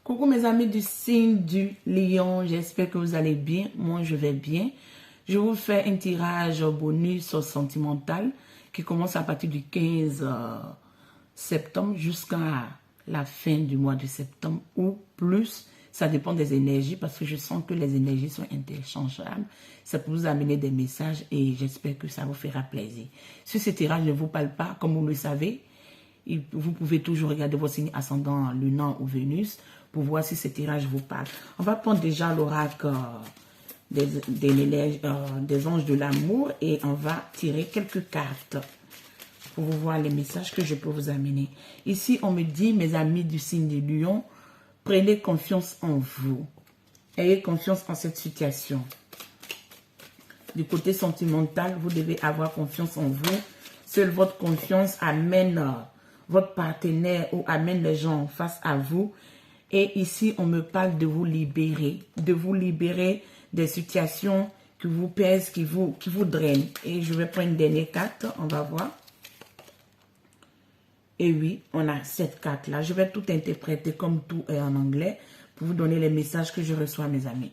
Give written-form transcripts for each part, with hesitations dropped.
Coucou mes amis du signe du lion, j'espère que vous allez bien, moi je vais bien. Je vous fais un tirage bonus sentimental qui commence à partir du 15 septembre jusqu'à la fin du mois de septembre ou plus. Ça dépend des énergies parce que je sens que les énergies sont interchangeables. Ça peut vous amener des messages et j'espère que ça vous fera plaisir. Si ce tirage ne vous parle pas, comme vous le savez, vous pouvez toujours regarder votre signe ascendant, lunan ou Vénus pour voir si ce tirage vous parle. On va prendre déjà l'oracle des anges de l'amour et on va tirer quelques cartes pour vous voir les messages que je peux vous amener. Ici, on me dit, mes amis du signe du lion, prenez confiance en vous. Ayez confiance en cette situation. Du côté sentimental, vous devez avoir confiance en vous. Seule votre confiance amène votre partenaire ou amène les gens face à vous. Et ici, on me parle de vous libérer des situations qui vous pèsent, qui vous drainent. Et je vais prendre une dernière carte, on va voir. Et oui, on a cette carte-là. Je vais tout interpréter comme tout est en anglais pour vous donner les messages que je reçois, mes amis.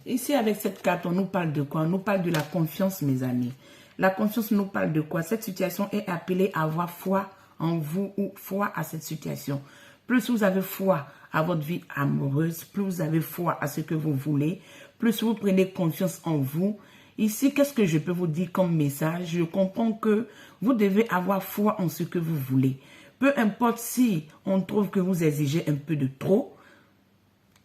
Ici, avec cette carte, on nous parle de quoi? On nous parle de la confiance, mes amis. La confiance nous parle de quoi? Cette situation est appelée à avoir foi en vous ou foi à cette situation. Plus vous avez foi à votre vie amoureuse, plus vous avez foi à ce que vous voulez, plus vous prenez confiance en vous. Ici, qu'est-ce que je peux vous dire comme message? Je comprends que vous devez avoir foi en ce que vous voulez. Peu importe si on trouve que vous exigez un peu de trop,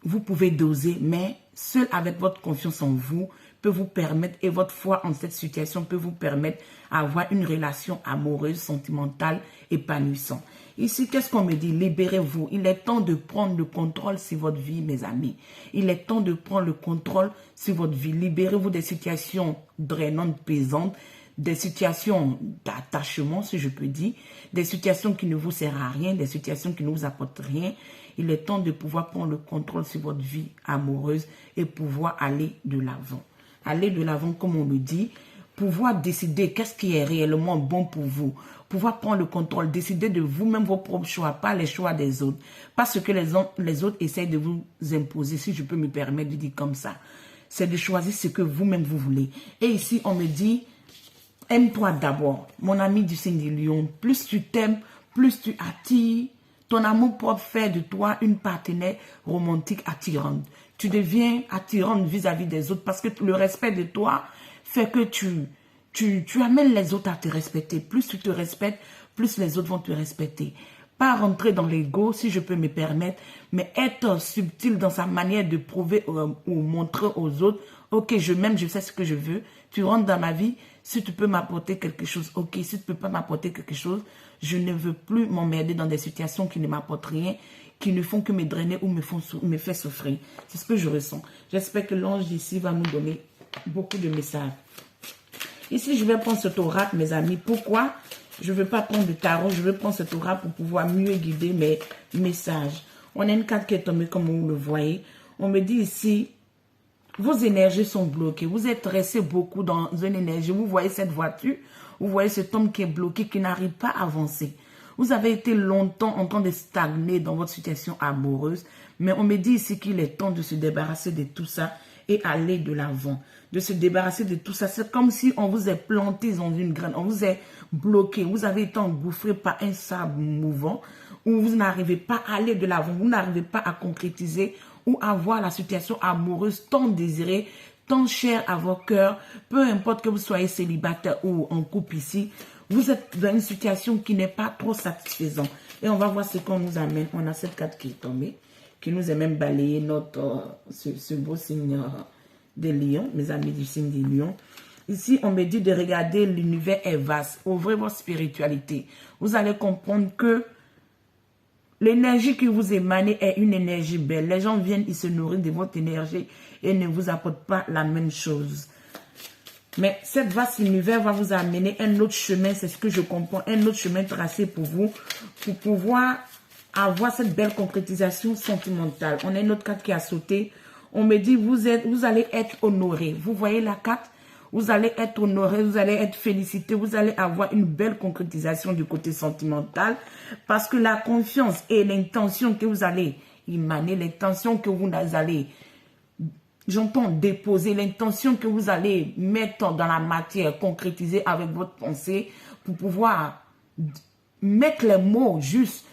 vous pouvez doser, mais seul avec votre confiance en vous peut vous permettre, et votre foi en cette situation peut vous permettre d'avoir une relation amoureuse, sentimentale, épanouissante. Ici, qu'est-ce qu'on me dit? Libérez-vous. Il est temps de prendre le contrôle sur votre vie, mes amis. Il est temps de prendre le contrôle sur votre vie. Libérez-vous des situations drainantes, pesantes, des situations d'attachement, si je peux dire, des situations qui ne vous servent à rien, des situations qui ne vous apportent rien. Il est temps de pouvoir prendre le contrôle sur votre vie amoureuse et pouvoir aller de l'avant. Aller de l'avant, comme on le dit, pouvoir décider qu'est-ce qui est réellement bon pour vous, pouvoir prendre le contrôle, décider de vous-même vos propres choix, pas les choix des autres, pas ce que les autres essayent de vous imposer, si je peux me permettre de dire comme ça. C'est de choisir ce que vous-même vous voulez. Et ici, on me dit, aime-toi d'abord, mon ami du signe du lion. Plus tu t'aimes, plus tu attires. Ton amour propre fait de toi une partenaire romantique attirante. Tu deviens attirante vis-à-vis des autres parce que le respect de toi fait que tu amènes les autres à te respecter. Plus tu te respectes, plus les autres vont te respecter. Pas rentrer dans l'ego, si je peux me permettre, mais être subtil dans sa manière de prouver ou montrer aux autres, ok, je m'aime, je sais ce que je veux. Tu rentres dans ma vie, si tu peux m'apporter quelque chose, ok. Si tu ne peux pas m'apporter quelque chose, je ne veux plus m'emmerder dans des situations qui ne m'apportent rien, qui ne font que me drainer ou me faire souffrir. C'est ce que je ressens. J'espère que l'ange d'ici va nous donner beaucoup de messages. Ici, je vais prendre cet oracle, mes amis. Pourquoi? Je ne veux pas prendre de tarot, je veux prendre cet oracle pour pouvoir mieux guider mes messages. On a une carte qui est tombée comme vous le voyez. On me dit ici, vos énergies sont bloquées. Vous êtes resté beaucoup dans une énergie. Vous voyez cette voiture, vous voyez cet homme qui est bloqué, qui n'arrive pas à avancer. Vous avez été longtemps en train de stagner dans votre situation amoureuse. Mais on me dit ici qu'il est temps de se débarrasser de tout ça et aller de l'avant. De se débarrasser de tout ça. C'est comme si on vous est planté dans une graine. On vous est bloqué. Vous avez été engouffré par un sable mouvant où vous n'arrivez pas à aller de l'avant. Vous n'arrivez pas à concrétiser ou à voir la situation amoureuse tant désirée, tant chère à vos cœurs. Peu importe que vous soyez célibataire ou en couple ici, vous êtes dans une situation qui n'est pas trop satisfaisante. Et on va voir ce qu'on nous amène. On a cette carte qui est tombée, qui nous a même balayé ce beau signe des lions, mes amis du signe des lions. Ici, on me dit de regarder l'univers est vaste. Ouvrez votre spiritualité. Vous allez comprendre que l'énergie qui vous émane est une énergie belle. Les gens viennent, ils se nourrissent de votre énergie et ne vous apportent pas la même chose. Mais cette vaste univers va vous amener un autre chemin, c'est ce que je comprends, un autre chemin tracé pour vous, pour pouvoir avoir cette belle concrétisation sentimentale. On a une autre carte qui a sauté. On me dit, vous allez être honoré. Vous voyez la carte? Vous allez être honoré, vous allez être félicité, vous allez avoir une belle concrétisation du côté sentimental parce que la confiance et l'intention que vous allez émaner, l'intention que vous allez, j'entends déposer, l'intention que vous allez mettre dans la matière, concrétiser avec votre pensée pour pouvoir mettre les mots justes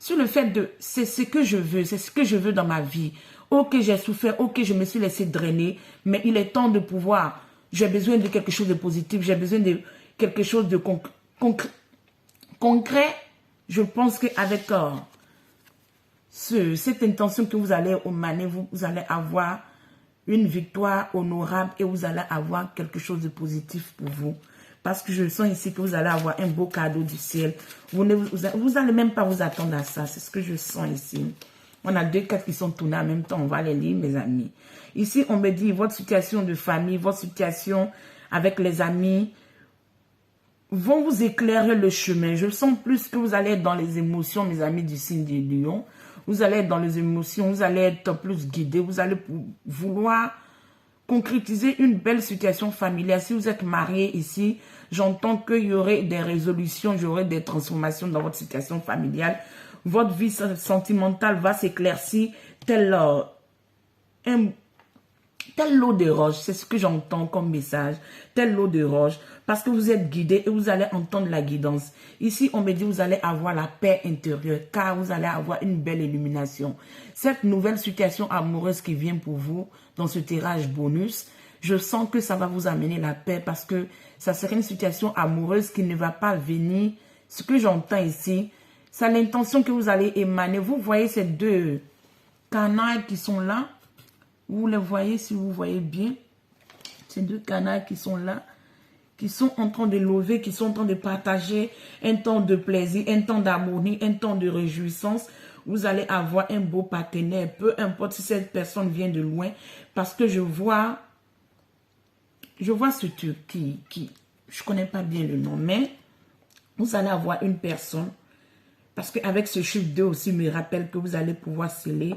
sur le fait de c'est ce que je veux, c'est ce que je veux dans ma vie. Ok, j'ai souffert, ok, je me suis laissé drainer, mais il est temps de pouvoir, j'ai besoin de quelque chose de positif, j'ai besoin de quelque chose de concret. Je pense qu'avec cette intention que vous allez émaner, vous allez avoir une victoire honorable et vous allez avoir quelque chose de positif pour vous. Parce que je sens ici que vous allez avoir un beau cadeau du ciel. Vous n'allez même pas vous attendre à ça. C'est ce que je sens ici. On a deux cartes qui sont tournées en même temps. On va les lire, mes amis. Ici, on me dit votre situation de famille, votre situation avec les amis vont vous éclairer le chemin. Je sens plus que vous allez être dans les émotions, mes amis du signe du lion. Vous allez être dans les émotions, vous allez être plus guidé, vous allez vouloir concrétiser une belle situation familiale. Si vous êtes marié ici, j'entends qu'il y aurait des résolutions, il y aurait des transformations dans votre situation familiale. Votre vie sentimentale va s'éclaircir tel l'eau de roche. C'est ce que j'entends comme message. Tel l'eau de roche. Parce que vous êtes guidé et vous allez entendre la guidance. Ici, on me dit vous allez avoir la paix intérieure car vous allez avoir une belle illumination. Cette nouvelle situation amoureuse qui vient pour vous dans ce tirage bonus, je sens que ça va vous amener la paix parce que ça serait une situation amoureuse qui ne va pas venir. Ce que j'entends ici, c'est l'intention que vous allez émaner. Vous voyez ces deux canailles qui sont là. Vous les voyez si vous voyez bien. Ces deux canailles qui sont là, qui sont en train de lever, qui sont en train de partager un temps de plaisir, un temps d'harmonie, un temps de réjouissance. Vous allez avoir un beau partenaire, peu importe si cette personne vient de loin, parce que je vois ce truc qui je ne connais pas bien le nom, mais vous allez avoir une personne, parce qu'avec ce chiffre 2 aussi me rappelle que vous allez pouvoir sceller,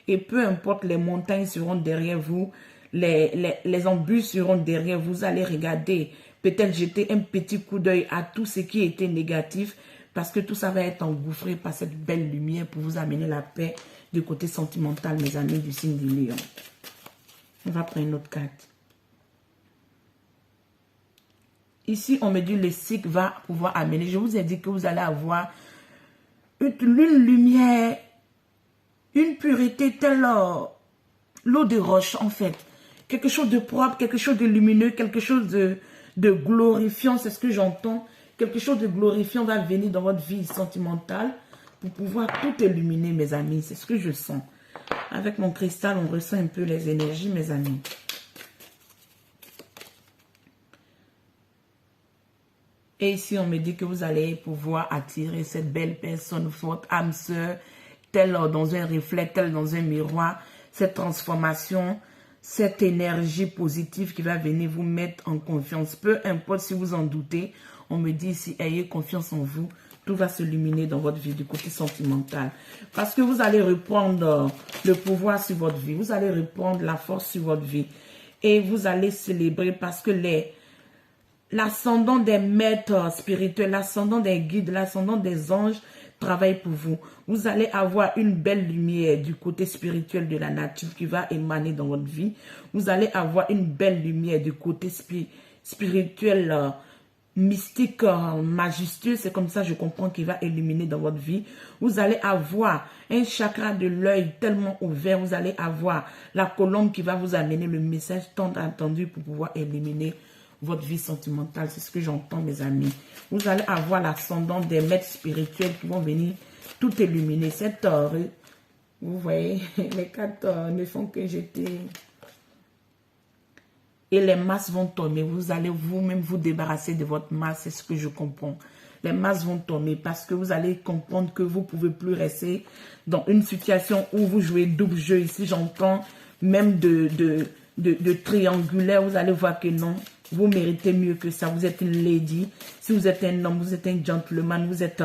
et peu importe, les montagnes seront derrière vous, les embûches seront derrière vous, vous allez regarder, peut-être jeter un petit coup d'œil à tout ce qui était négatif, parce que tout ça va être engouffré par cette belle lumière pour vous amener la paix du côté sentimental, mes amis du signe du lion. On va prendre une autre carte. Ici, on me dit le cycle va pouvoir amener. Je vous ai dit que vous allez avoir une lumière, une pureté telle l'eau de roche, en fait. Quelque chose de propre, quelque chose de lumineux, quelque chose de glorifiant, c'est ce que j'entends. Quelque chose de glorifiant va venir dans votre vie sentimentale pour pouvoir tout illuminer, mes amis. C'est ce que je sens. Avec mon cristal, on ressent un peu les énergies, mes amis. Et ici, on me dit que vous allez pouvoir attirer cette belle personne, votre âme sœur, telle dans un reflet, telle dans un miroir. Cette transformation, cette énergie positive qui va venir vous mettre en confiance. Peu importe si vous en doutez, on me dit ici, ayez confiance en vous. Tout va s'illuminer dans votre vie du côté sentimental. Parce que vous allez reprendre le pouvoir sur votre vie. Vous allez reprendre la force sur votre vie. Et vous allez célébrer parce que l'ascendant des maîtres spirituels, l'ascendant des guides, l'ascendant des anges travaille pour vous. Vous allez avoir une belle lumière du côté spirituel de la nature qui va émaner dans votre vie. Vous allez avoir une belle lumière du côté spirituel mystique, majestueux. C'est comme ça, je comprends, qu'il va illuminer dans votre vie. Vous allez avoir un chakra de l'œil tellement ouvert. Vous allez avoir la colombe qui va vous amener le message tant attendu pour pouvoir éliminer votre vie sentimentale. C'est ce que j'entends, mes amis. Vous allez avoir l'ascendant des maîtres spirituels qui vont venir tout illuminer. Cette vous voyez, les cartes ne font que jeter. Et les masses vont tomber. Vous allez vous-même vous débarrasser de votre masse. C'est ce que je comprends. Les masses vont tomber parce que vous allez comprendre que vous ne pouvez plus rester dans une situation où vous jouez double jeu. Ici, j'entends même de triangulaire. Vous allez voir que non. Vous méritez mieux que ça. Vous êtes une lady. Si vous êtes un homme, vous êtes un gentleman. Vous êtes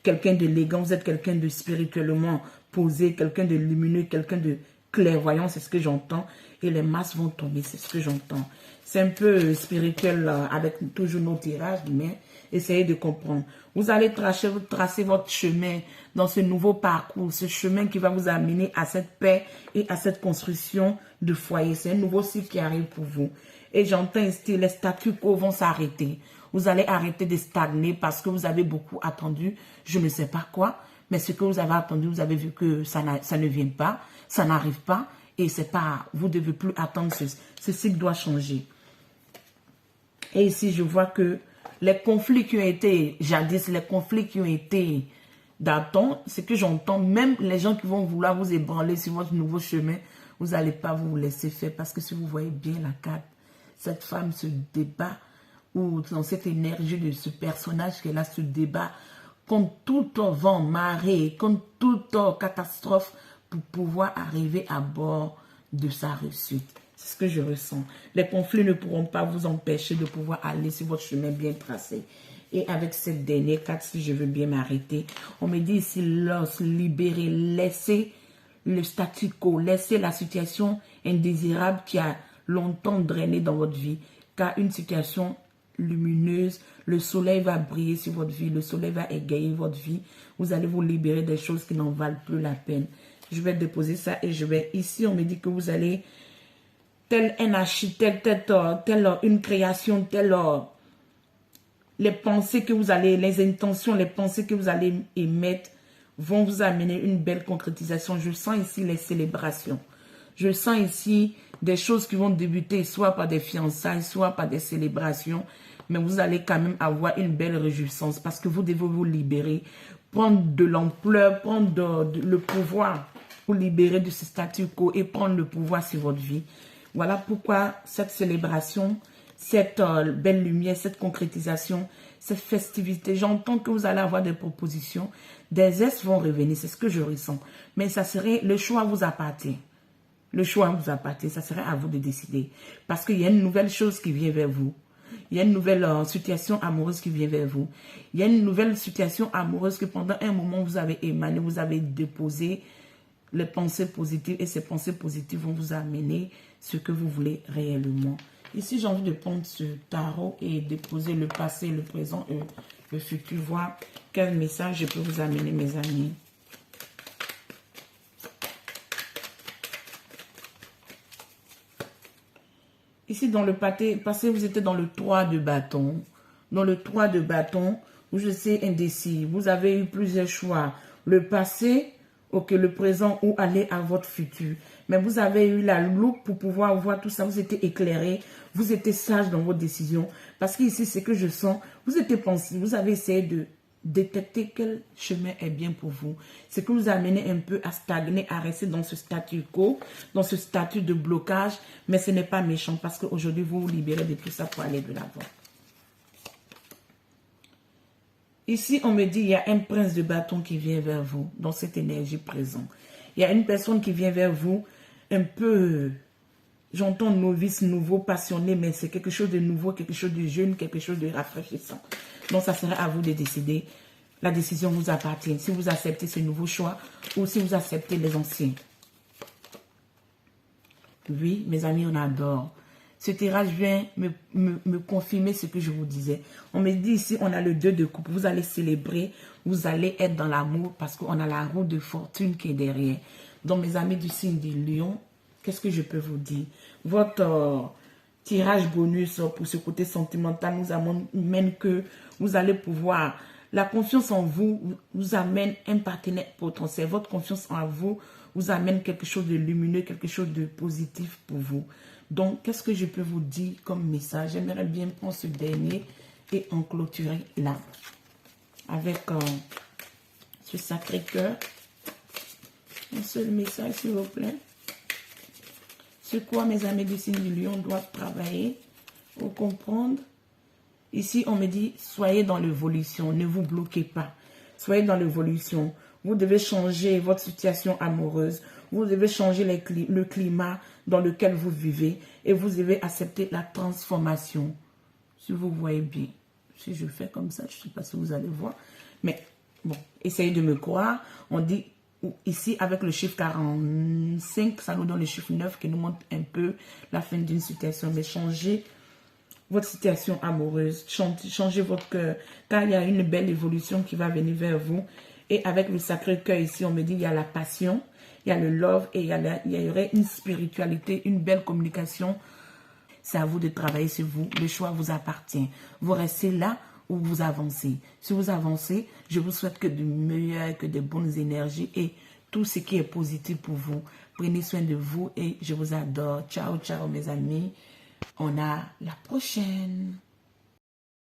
quelqu'un d'élégant. Vous êtes quelqu'un de spirituellement posé. Quelqu'un de lumineux. Quelqu'un de clairvoyant, c'est ce que j'entends. Et les masses vont tomber, c'est ce que j'entends. C'est un peu spirituel avec toujours nos tirages, mais essayez de comprendre. Vous allez tracer votre chemin dans ce nouveau parcours, ce chemin qui va vous amener à cette paix et à cette construction de foyer. C'est un nouveau cycle qui arrive pour vous. Et j'entends ici, les statu quo vont s'arrêter. Vous allez arrêter de stagner parce que vous avez beaucoup attendu, je ne sais pas quoi, mais ce que vous avez attendu, vous avez vu que ça ne vient pas, ça n'arrive pas, et c'est pas, vous ne devez plus attendre, ce cycle doit changer. Et ici, je vois que les conflits qui ont été, jadis, les conflits qui ont été d'antan, c'est que j'entends, même les gens qui vont vouloir vous ébranler sur votre nouveau chemin, vous n'allez pas vous laisser faire, parce que si vous voyez bien la carte, cette femme se débat, ou dans cette énergie de ce personnage qu'elle a, se débat contre tout vent, marée, contre toute catastrophe pour pouvoir arriver à bord de sa réussite. C'est ce que je ressens. Les conflits ne pourront pas vous empêcher de pouvoir aller sur votre chemin bien tracé. Et avec cette dernière carte, si je veux bien m'arrêter, on me dit ici, libérer, laisser le statu quo, laisser la situation indésirable qui a longtemps drainé dans votre vie, car une situation lumineuse, le soleil va briller sur votre vie, le soleil va égayer votre vie, vous allez vous libérer des choses qui n'en valent plus la peine. Je vais déposer ça et je vais, ici on me dit que vous allez, tel un architecte, tel une création, tel les pensées que vous allez, les intentions, les pensées que vous allez émettre vont vous amener une belle concrétisation. Je sens ici les célébrations. Je sens ici des choses qui vont débuter soit par des fiançailles, soit par des célébrations. Mais vous allez quand même avoir une belle réjouissance parce que vous devez vous libérer, prendre de l'ampleur, prendre le pouvoir, vous libérer de ce statu quo et prendre le pouvoir sur votre vie. Voilà pourquoi cette célébration, cette belle lumière, cette concrétisation, cette festivité, j'entends que vous allez avoir des propositions, des aides vont revenir, c'est ce que je ressens. Mais ça serait, le choix vous appartient. Le choix vous appartient, ça serait à vous de décider. Parce qu'il y a une nouvelle chose qui vient vers vous. Il y a une nouvelle situation amoureuse qui vient vers vous. Il y a une nouvelle situation amoureuse que pendant un moment vous avez émané, vous avez déposé les pensées positives. Et ces pensées positives vont vous amener ce que vous voulez réellement. Ici, j'ai envie de prendre ce tarot et déposer le passé, le présent et le futur. Voir quel message je peux vous amener, mes amis. Ici, dans le passé, vous étiez dans le 3 de bâton. Dans le 3 de bâton, vous étiez indécis. Vous avez eu plusieurs choix. Le passé, ok, le présent ou aller à votre futur. Mais vous avez eu la loupe pour pouvoir voir tout ça. Vous étiez éclairé. Vous étiez sage dans vos décisions. Parce qu'ici, c'est que je sens, vous étiez pensif. Vous avez essayé de détecter quel chemin est bien pour vous. C'est que vous amenez un peu à stagner, à rester dans ce statu quo, dans ce statut de blocage, mais ce n'est pas méchant parce qu'aujourd'hui, vous vous libérez de tout ça pour aller de l'avant. Ici, on me dit, il y a un prince de bâton qui vient vers vous, dans cette énergie présente. Il y a une personne qui vient vers vous, un peu, j'entends novice, nouveau, passionné, mais c'est quelque chose de nouveau, quelque chose de jeune, quelque chose de rafraîchissant. Donc, ça serait à vous de décider. La décision vous appartient. Si vous acceptez ce nouveau choix ou si vous acceptez les anciens. Oui, mes amis, on adore. Ce tirage vient me confirmer ce que je vous disais. On me dit ici, on a le 2 de coupe. Vous allez célébrer, vous allez être dans l'amour parce qu'on a la roue de fortune qui est derrière. Donc, mes amis du signe du lion, qu'est-ce que je peux vous dire? Votre tirage bonus pour ce côté sentimental nous amène que vous allez pouvoir, la confiance en vous vous amène un partenaire potentiel. Votre confiance en vous vous amène quelque chose de lumineux, quelque chose de positif pour vous. Donc, qu'est-ce que je peux vous dire comme message? J'aimerais bien prendre ce dernier et en clôturer là. Avec ce Sacré-Cœur. Un seul message, s'il vous plaît. C'est quoi, mes amis du signe du lion, doivent travailler pour comprendre. Ici, on me dit, soyez dans l'évolution, ne vous bloquez pas. Soyez dans l'évolution. Vous devez changer votre situation amoureuse. Vous devez changer le climat dans lequel vous vivez. Et vous devez accepter la transformation. Si vous voyez bien. Si je fais comme ça, je ne sais pas si vous allez voir. Mais bon, essayez de me croire. On dit, Ici, avec le chiffre 45, ça nous donne le chiffre 9 qui nous montre un peu la fin d'une situation. Mais changez votre situation amoureuse, changez votre cœur, car il y a une belle évolution qui va venir vers vous. Et avec le Sacré-Cœur ici, on me dit il y a la passion, il y a le love et il y aurait une spiritualité, une belle communication. C'est à vous de travailler sur vous. Le choix vous appartient. Vous restez là ou vous avancez. Si vous avancez, je vous souhaite que de meilleures, que de bonnes énergies et tout ce qui est positif pour vous. Prenez soin de vous et je vous adore. Ciao, ciao mes amis. On a la prochaine.